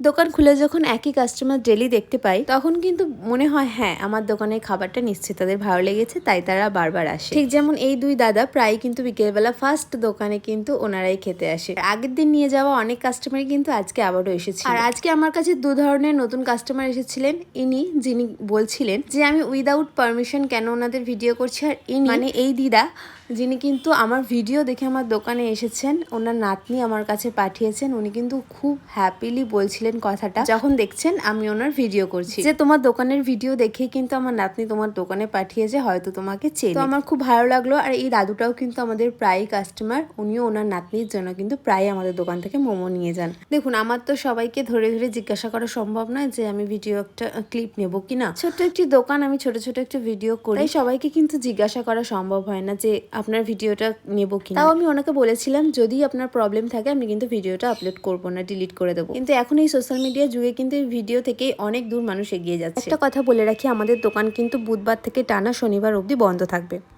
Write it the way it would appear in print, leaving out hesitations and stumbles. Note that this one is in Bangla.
দোকান খুলে যখন একই কাস্টমার ডেলি দেখতে পাই তখন কিন্তু মনে হয় হ্যাঁ আমার দোকানের খাবারটা নিশ্চয়ই তাদের ভালো লেগেছে, তাই তারা বারবার আসে। ঠিক যেমন এই দুই দাদা প্রায় কিন্তু বিকেলবেলা ফার্স্ট দোকানে কিন্তু ওনারাই খেতে আসে। আগের দিন নিয়ে যাওয়া অনেক কাস্টমারই কিন্তু আজকে আবারও এসেছে। আর আজকে আমার কাছে দু ধরনের নতুন কাস্টমার এসেছিলেন। যিনি বলছিলেন যে আমি উইদাউট পারমিশন কেন ওনাদের ভিডিও করছি, আর মানে এই দিদা যিনি কিন্তু আমার ভিডিও দেখে আমার দোকানে এসেছেন, ওনার নাতনি আমার কাছে পাঠিয়েছেন। উনি কিন্তু খুব হ্যাপিলি বলছিলেন কথাটা যখন দেখছেন আমি ওনার ভিডিও করছি, যে তোমার দোকানের ভিডিও দেখেই কিন্তু আমার নাতনি তোমার দোকানে পাঠিয়েছে, হয়তো তোমাকে চেনে। তো আমার খুব ভালো লাগলো। আর এই দাদুটাও কিন্তু আমাদের প্রায় কাস্টমার, উনিও ওনার নাতনির জন্য কিন্তু প্রায় আমাদের দোকান থেকে মোমো নিয়ে যান। দেখুন আমার তো সবাইকে ধরে ধরে জিজ্ঞাসা করা সম্ভব নয় যে আমি ভিডিও একটা ক্লিপ নেবো কিনা। ছোট্ট একটি দোকান, আমি ছোট ছোট একটা ভিডিও করি, তাই সবাইকে কিন্তু জিজ্ঞাসা করা সম্ভব হয় না যে আপনার ভিডিওটা নেবো কিনা। তাও আমি ওনাকে বলেছিলাম যদি আপনার প্রবলেম থাকে আমি কিন্তু ভিডিওটা আপলোড করবো না, ডিলিট করে দেবো। কিন্তু এখন এই সোশ্যাল মিডিয়া যুগে কিন্তু এই ভিডিও থেকে অনেক দূর মানুষ এগিয়ে যাচ্ছে। একটা কথা বলে রাখি, আমাদের দোকান কিন্তু বুধবার থেকে টানা শনিবার অবধি বন্ধ থাকবে।